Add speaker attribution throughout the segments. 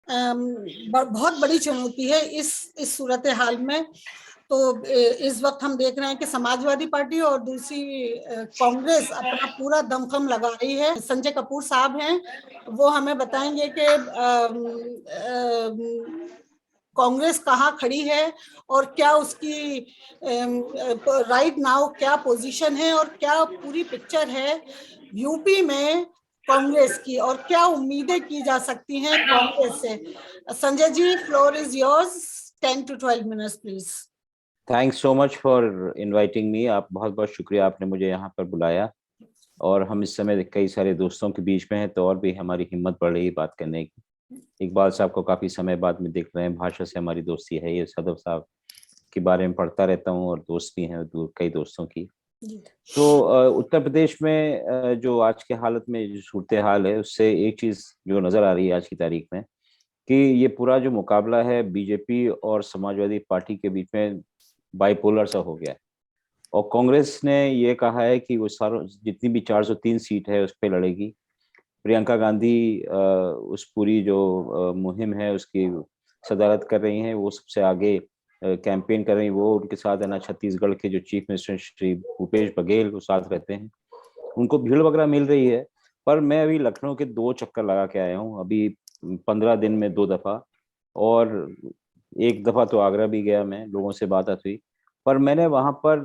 Speaker 1: बहुत बड़ी चुनौती है इस सूरत हाल में। तो इस वक्त हम देख रहे हैं कि समाजवादी पार्टी और दूसरी कांग्रेस अपना पूरा दमखम लगा रही है। संजय कपूर साहब हैं, वो हमें बताएंगे कि कांग्रेस कहाँ खड़ी है और क्या उसकी राइट नाउ क्या पोजीशन है और क्या पूरी पिक्चर है यूपी में कांग्रेस की, और क्या उम्मीदें की जा सकती हैं कांग्रेस से। Sanjay ji, floor is yours, 10 to 12 minutes please.
Speaker 2: Thanks so much for inviting me. आप बहुत बहुत शुक्रिया, आपने मुझे यहाँ पर बुलाया। और हम इस समय कई सारे दोस्तों के बीच में हैं, तो और भी हमारी हिम्मत बढ़ रही है बात करने की। इकबाल साहब को काफ़ी समय बाद में देख रहे हैं, भाषा से हमारी दोस्ती है। ये सदफ साहब के बारे में पढ़ता रहता हूँ और दोस्त भी हैं कई दोस्तों की। तो उत्तर प्रदेश में जो आज के हालत में जो सूरत हाल है, उससे एक चीज़ जो नज़र आ रही है आज की तारीख में, कि ये पूरा जो मुकाबला है बीजेपी और समाजवादी पार्टी के बीच में बाइपोलर सा हो गया है। और कांग्रेस ने ये कहा है कि वो सारों जितनी भी 403 सीट है उस पर लड़ेगी। प्रियंका गांधी उस पूरी जो मुहिम है उसकी सदारत कर रही हैं, वो सबसे आगे कैंपेन कर रही हैं। वो उनके साथ है ना, छत्तीसगढ़ के जो चीफ मिनिस्टर श्री भूपेश बघेल वो साथ रहते हैं, उनको भीड़ वगैरह मिल रही है। पर मैं अभी लखनऊ के 2 चक्कर लगा के आया हूँ अभी 15 दिन में 2 दफा। और एक दफा तो आगरा भी गया, मैं लोगों से बात हुई। पर मैंने वहां पर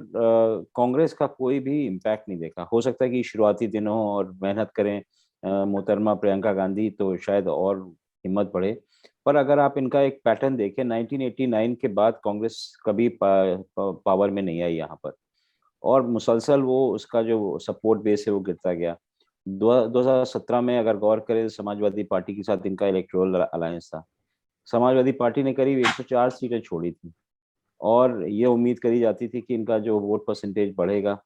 Speaker 2: कांग्रेस का कोई भी इम्पैक्ट नहीं देखा। हो सकता है कि शुरुआती दिनों और मेहनत करें मोहतरमा प्रियंका गांधी तो शायद और हिम्मत बढ़े। पर अगर आप इनका एक पैटर्न देखें, 1989 के बाद कांग्रेस कभी पावर में नहीं आई यहाँ पर। और मुसलसल वो उसका जो सपोर्ट बेस है वो गिरता गया। 2017 में अगर गौर करें, समाजवादी पार्टी के साथ इनका इलेक्टोरल अलायंस था। समाजवादी पार्टी ने करीब 104 सीटें छोड़ी थी और ये उम्मीद करी जाती थी कि इनका जो वोट परसेंटेज बढ़ेगा।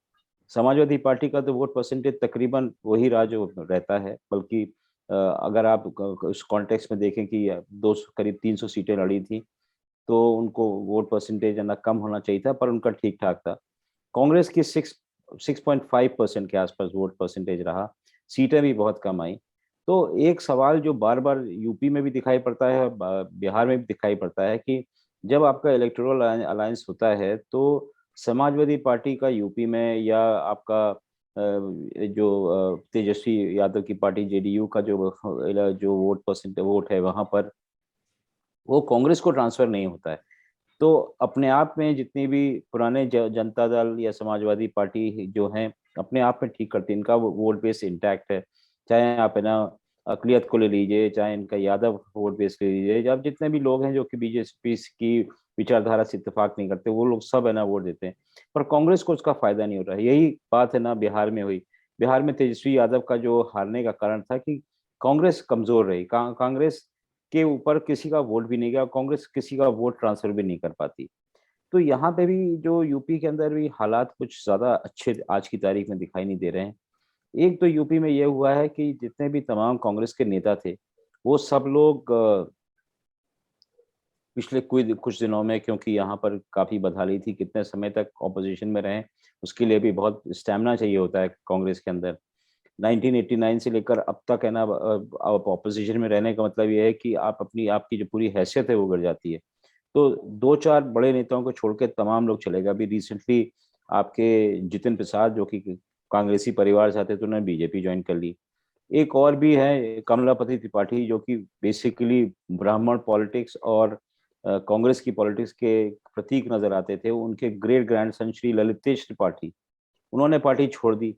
Speaker 2: समाजवादी पार्टी का तो वोट परसेंटेज तकरीबन वही रहा जो रहता है, बल्कि अगर आप उस कॉन्टेक्स्ट में देखें कि दो करीब 300 सीटें लड़ी थी, तो उनको वोट परसेंटेज ना कम होना चाहिए था, पर उनका ठीक ठाक था। कांग्रेस की 6.5% के आसपास वोट परसेंटेज रहा। सीटें भी बहुत कम आई। तो एक सवाल जो बार बार यूपी में भी दिखाई पड़ता है, बिहार में भी दिखाई पड़ता है, कि जब आपका इलेक्टोरल अलायंस होता है तो समाजवादी पार्टी का यूपी में, या आपका जो तेजस्वी यादव की पार्टी जेडीयू का जो वोट है वहां पर, वो कांग्रेस को ट्रांसफर नहीं होता है। तो अपने आप में जितनी भी पुराने जनता दल या समाजवादी पार्टी जो हैं, अपने आप में ठीक करती है, इनका वोट बेस इंटैक्ट है। चाहे आप है ना अकलियत को ले लीजिए, चाहे इनका यादव वोट बेस ले लीजिए, जब जितने भी लोग हैं जो कि बीजेपी की विचारधारा से इत्तेफाक नहीं करते, वो लोग सब है ना वोट देते हैं। पर कांग्रेस को उसका फायदा नहीं हो रहा है। यही बात है ना बिहार में हुई। बिहार में तेजस्वी यादव का जो हारने का कारण था कि कांग्रेस कमजोर रही। कांग्रेस के ऊपर किसी का वोट भी नहीं गया, कांग्रेस किसी का वोट ट्रांसफर भी नहीं कर पाती। तो यहाँ पे भी जो यूपी के अंदर भी हालात कुछ ज्यादा अच्छे आज की तारीख में दिखाई नहीं दे रहे हैं। एक तो यूपी में ये हुआ है कि जितने भी तमाम कांग्रेस के नेता थे, वो सब लोग पिछले कुछ दिनों में, क्योंकि यहाँ पर काफी बदहाली थी, कितने समय तक ऑपोजिशन में रहे, उसके लिए भी बहुत स्टेमिना चाहिए होता है कांग्रेस के अंदर। 1989 से लेकर अब तक है ना, आप ऑपोजिशन में रहने का मतलब ये है कि आप अपनी आपकी जो पूरी हैसियत है वो गिर जाती है। तो 2-4 बड़े नेताओं को छोड़ के तमाम लोग चले गए। अभी रिसेंटली आपके जितिन प्रसाद जो कि कांग्रेसी परिवार से आते थे, उन्होंने बीजेपी ज्वाइन कर ली। एक और भी है कमलापति त्रिपाठी, जो कि बेसिकली ब्राह्मण पॉलिटिक्स और कांग्रेस की पॉलिटिक्स के प्रतीक नजर आते थे। उनके ग्रेट ग्रैंडसन श्री ललितेश त्रिपाठी, उन्होंने पार्टी छोड़ दी।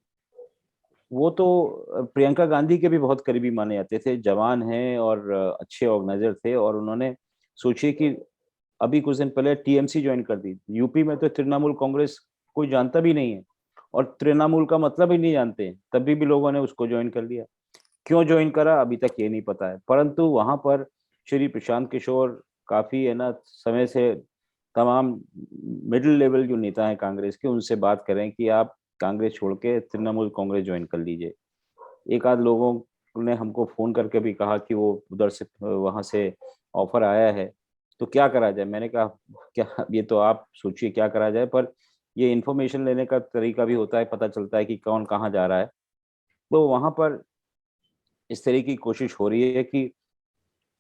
Speaker 2: वो तो प्रियंका गांधी के भी बहुत करीबी माने जाते थे, जवान हैं और अच्छे ऑर्गेनाइजर थे, और उन्होंने सोचिए कि अभी कुछ दिन पहले टीएमसी ज्वाइन कर दी। यूपी में तो तृणमूल कांग्रेस कोई जानता भी नहीं है, और तृणमूल का मतलब ही नहीं जानते, तभी भी लोगों ने उसको ज्वाइन कर लिया। क्यों ज्वाइन करा अभी तक ये नहीं पता है। परंतु वहां पर श्री प्रशांत किशोर काफी है ना समय से तमाम मिडिल लेवल जो नेता हैं कांग्रेस के, उनसे बात करें कि आप कांग्रेस छोड़ के तृणमूल कांग्रेस ज्वाइन कर लीजिए। एक आध लोगों ने हमको फोन करके भी कहा कि वो उधर से वहां से ऑफर आया है, तो क्या करा जाए। मैंने कहा क्या, ये तो आप सोचिए क्या करा जाए, पर ये इन्फॉर्मेशन लेने का तरीका भी होता है, पता चलता है कि कौन कहाँ जा रहा है। तो वहां पर इस तरह की कोशिश हो रही है कि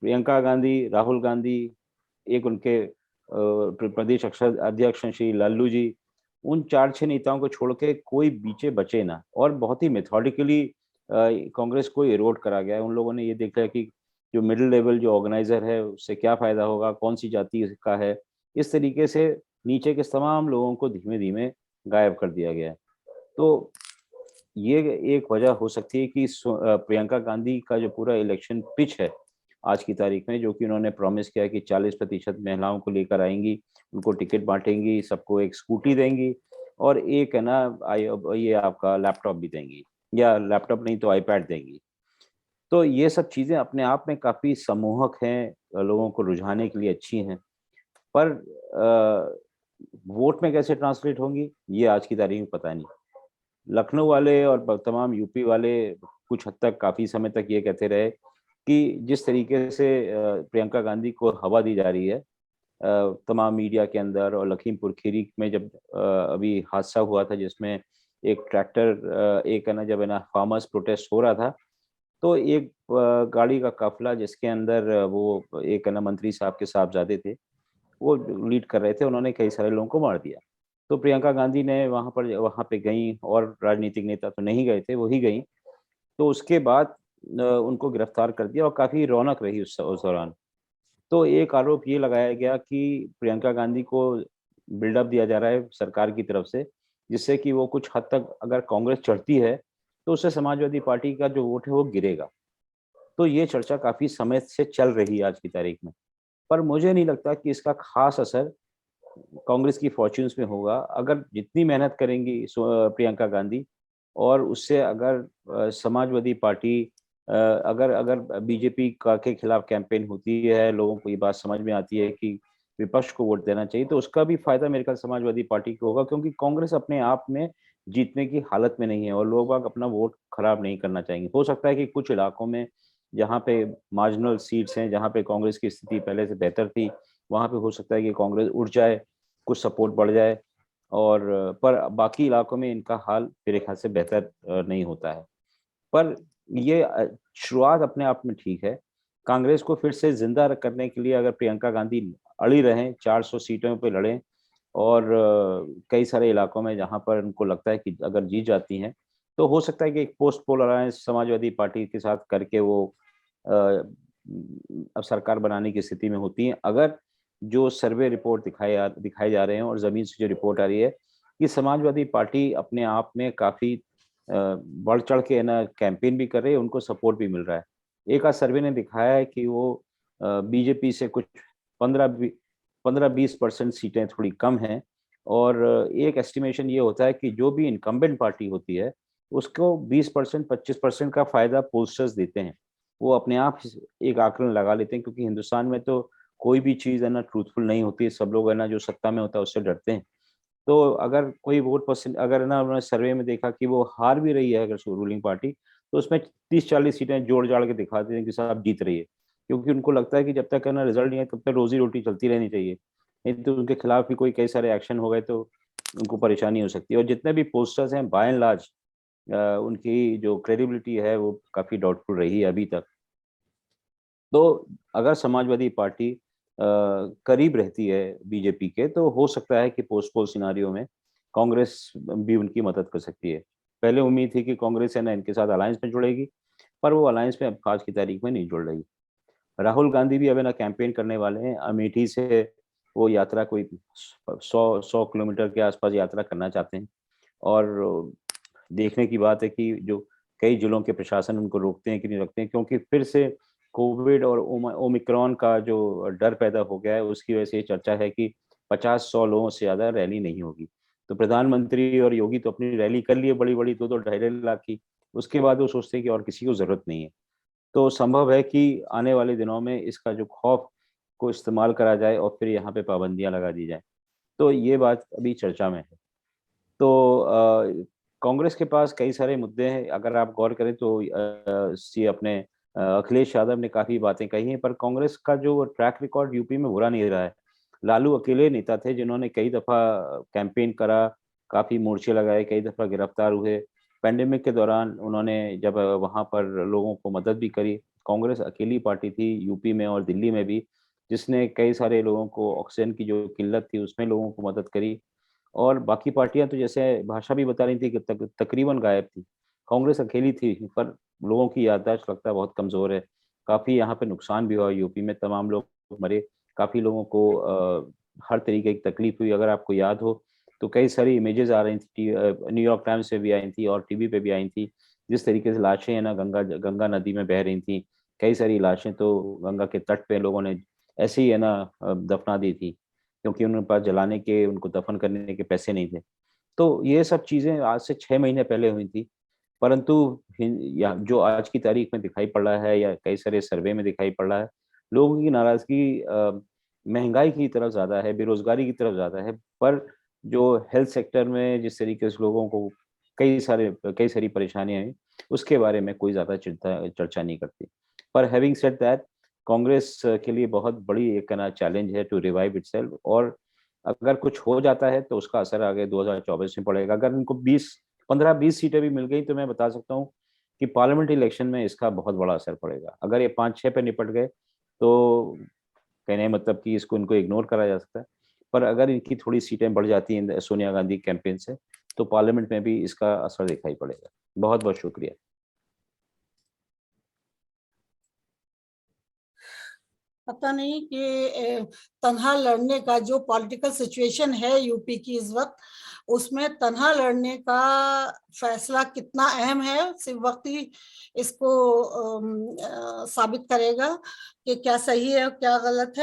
Speaker 2: प्रियंका गांधी, राहुल गांधी, एक उनके प्रदेश अध्यक्ष श्री लल्लू जी, उन 4-6 नेताओं को छोड़ के कोई पीछे बचे ना। और बहुत ही मेथोडिकली कांग्रेस को इरोड करा गया है। उन लोगों ने ये देखा है कि जो मिडिल लेवल जो ऑर्गेनाइजर है उससे क्या फायदा होगा, कौन सी जाति का है, इस तरीके से नीचे के तमाम लोगों को धीमे धीमे गायब कर दिया गया है। तो ये एक वजह हो सकती है कि प्रियंका गांधी का जो पूरा इलेक्शन पिच है आज की तारीख में, जो कि उन्होंने प्रॉमिस किया कि 40% महिलाओं को लेकर आएंगी, उनको टिकट बांटेंगी, सबको एक स्कूटी देंगी और एक है ना ये आपका लैपटॉप भी देंगी, या लैपटॉप नहीं तो आईपैड देंगी। तो ये सब चीजें अपने आप में काफी सम्मोहक हैं, लोगों को रुझाने के लिए अच्छी हैं, पर वोट में कैसे ट्रांसलेट होंगी ये आज की तारीख में पता नहीं। लखनऊ वाले और तमाम यूपी वाले कुछ हद तक काफी समय तक ये कहते रहे कि जिस तरीके से प्रियंका गांधी को हवा दी जा रही है तमाम मीडिया के अंदर, और लखीमपुर खीरी में जब अभी हादसा हुआ था जिसमें एक ट्रैक्टर एक है ना जब है ना फार्मर्स प्रोटेस्ट हो रहा था, तो एक गाड़ी का काफिला जिसके अंदर वो एक है ना मंत्री साहब के साहबजादे थे, वो लीड कर रहे थे, उन्होंने कई सारे लोगों को मार दिया। तो प्रियंका गांधी ने वहां पे गई, और राजनीतिक नेता तो नहीं गए थे, वो ही गई। तो उसके बाद उनको गिरफ्तार कर दिया और काफी रौनक रही उस दौरान। तो एक आरोप ये लगाया गया कि प्रियंका गांधी को बिल्डअप दिया जा रहा है सरकार की तरफ से, जिससे कि वो कुछ हद तक अगर कांग्रेस चढ़ती है तो उससे समाजवादी पार्टी का जो वोट है वो गिरेगा। तो ये चर्चा काफी समय से चल रही है आज की तारीख में, पर मुझे नहीं लगता कि इसका खास असर कांग्रेस की फॉर्च्यून्स में होगा। अगर जितनी मेहनत करेंगी प्रियंका गांधी, और उससे अगर समाजवादी पार्टी अगर अगर बीजेपी का के खिलाफ कैंपेन होती है, लोगों को ये बात समझ में आती है कि विपक्ष को वोट देना चाहिए, तो उसका भी फायदा मेरे ख्याल समाजवादी पार्टी को होगा, क्योंकि कांग्रेस अपने आप में जीतने की हालत में नहीं है और लोग बाग अपना वोट खराब नहीं करना चाहेंगे। हो सकता है कि कुछ इलाकों में जहाँ पे मार्जिनल सीट्स हैं, जहाँ पे कांग्रेस की स्थिति पहले से बेहतर थी, वहाँ पे हो सकता है कि कांग्रेस उठ जाए, कुछ सपोर्ट बढ़ जाए, और पर बाकी इलाकों में इनका हाल मेरे ख्याल से बेहतर नहीं होता है। पर ये शुरुआत अपने आप में ठीक है। कांग्रेस को फिर से जिंदा करने के लिए अगर प्रियंका गांधी अड़ी रहें, 400 सीटों पे लड़ें, और कई सारे इलाकों में जहां पर उनको लगता है कि अगर जीत जाती हैं, तो हो सकता है कि एक post poll alliance Samajwadi party के साथ करके वो अब सरकार बनाने की स्थिति में होती हैं। अगर जो सर्वे रिपोर्ट दिखाए जा रहे हैं और जमीन से जो रिपोर्ट आ रही है कि समाजवादी पार्टी अपने आप में काफी बढ़ चढ़ के ना कैंपेन भी कर रही है, उनको सपोर्ट भी मिल रहा है। एक आध सर्वे ने दिखाया है कि वो बीजेपी से कुछ 15-20% सीटें थोड़ी कम हैं, और एक एस्टिमेशन ये होता है कि जो भी इनकम्बेंट पार्टी होती है उसको 20% 25% का फायदा पोस्टर्स देते हैं। वो अपने आप एक आकलन लगा लेते हैं, क्योंकि हिंदुस्तान में तो कोई भी चीज़ है ना ट्रूथफुल नहीं होती है, सब लोग है ना जो सत्ता में होता है उससे डरते हैं। तो अगर कोई वोट परसेंट अगर ना उन्होंने सर्वे में देखा कि वो हार भी रही है अगर रूलिंग पार्टी, तो उसमें 30-40 सीटें जोड़ जाड़ के दिखाते हैं कि साहब जीत रही है, क्योंकि उनको लगता है कि जब तक है ना रिजल्ट नहीं है तब तक रोजी रोटी चलती रहनी चाहिए, नहीं तो उनके खिलाफ भी कोई कई सारे एक्शन हो गए तो उनको परेशानी हो सकती है। और जितने भी पोस्टर्स हैं बाय एंड लार्ज उनकी जो क्रेडिबिलिटी है वो काफी डाउटफुल रही है अभी तक। तो अगर समाजवादी पार्टी करीब रहती है बीजेपी के, तो हो सकता है कि पोस्ट पोल सिनारियो में कांग्रेस भी उनकी मदद कर सकती है। पहले उम्मीद थी कि कांग्रेस है ना इनके साथ अलायंस में जुड़ेगी, पर वो अलायंस में अब आज की तारीख में नहीं जुड़ रही। राहुल गांधी भी अब है ना कैंपेन करने वाले हैं अमेठी से। वो यात्रा कोई 100 किलोमीटर के आसपास यात्रा करना चाहते हैं, और देखने की बात है कि जो कई जिलों के प्रशासन उनको रोकते हैं कि नहीं रोकते हैं, क्योंकि फिर से कोविड और ओमिक्रॉन का जो डर पैदा हो गया है उसकी वजह से ये चर्चा है कि 50-100 लोगों से ज्यादा रैली नहीं होगी। तो प्रधानमंत्री और योगी तो अपनी रैली कर लिए बड़ी बड़ी 2-2 ढाई लाख की, उसके बाद वो सोचते हैं कि और किसी को जरूरत नहीं है। तो संभव है कि आने वाले दिनों में इसका जो खौफ को इस्तेमाल करा जाए और फिर यहाँ पे पाबंदियां लगा दी जाए। तो ये बात अभी चर्चा में है। तो कांग्रेस के पास कई सारे मुद्दे हैं, अगर आप गौर करें तो सी अपने अखिलेश यादव ने काफी बातें कही हैं, पर कांग्रेस का जो ट्रैक रिकॉर्ड यूपी में बुरा नहीं रहा है। लालू अकेले नेता थे जिन्होंने कई दफा कैंपेन करा, काफी मोर्चे लगाए, कई दफा गिरफ्तार हुए। पेंडेमिक के दौरान उन्होंने जब वहां पर लोगों को मदद भी करी, कांग्रेस अकेली पार्टी थी यूपी में और दिल्ली में भी, जिसने कई सारे लोगों को ऑक्सीजन की जो किल्लत थी उसमें लोगों को मदद करी। और बाकी पार्टियां तो जैसे भाषा भी बता रही थी कि तकरीबन गायब थी। कांग्रेस अकेली थी, पर लोगों की याददाश्त लगता है बहुत कमजोर है। काफी यहाँ पे नुकसान भी हुआ यूपी में, तमाम लोग मरे, काफी लोगों को हर तरीके की तकलीफ हुई। अगर आपको याद हो तो कई सारी इमेजेस आ रही थी, न्यूयॉर्क टाइम्स पे भी आई थी और टीवी पे भी आई थी, जिस तरीके से लाशें है ना गंगा गंगा नदी में बह रही थी। कई सारी लाशें तो गंगा के तट पे लोगों ने ऐसे ही है ना दफना दी थी, क्योंकि उनके पास जलाने के, उनको दफन करने के पैसे नहीं थे। तो ये सब चीजें आज से 6 महीने पहले हुई थी। परंतु या जो आज की तारीख में दिखाई पड़ रहा है या कई सारे सर्वे में दिखाई पड़ रहा है, लोगों की नाराजगी महंगाई की तरफ ज्यादा है, बेरोजगारी की तरफ ज्यादा है। पर जो हेल्थ सेक्टर में जिस तरीके से लोगों को कई सारी परेशानियां हैं, उसके बारे में कोई ज्यादा चिंता चर्चा नहीं करती। पर हैविंग सेड दैट, कांग्रेस के लिए बहुत बड़ी एक ना चैलेंज है टू रिवाइव इटसेल्फ। और अगर कुछ हो जाता है तो उसका असर आगे 2024 में पड़ेगा। अगर इनको 15-20 सीटें भी मिल गई तो मैं बता सकता हूँ कि पार्लियामेंट इलेक्शन में इसका बहुत बड़ा असर पड़ेगा। अगर ये 5-6 पे निपट गए तो कहने का मतलब कि इसको इनको इग्नोर करा जा सकता है। पर अगर इनकी थोड़ी सीटें बढ़ जाती हैं सोनिया गांधी कैंपेन से, तो पार्लियामेंट में भी इसका असर दिखाई पड़ेगा। बहुत बहुत शुक्रिया।
Speaker 1: पता नहीं कि तन्हा लड़ने का जो पॉलिटिकल सिचुएशन है यूपी की इस वक्त, उसमें तन्हा लड़ने का फैसला कितना अहम है, सिर्फ वक्त ही इसको साबित करेगा कि क्या सही है और क्या गलत है।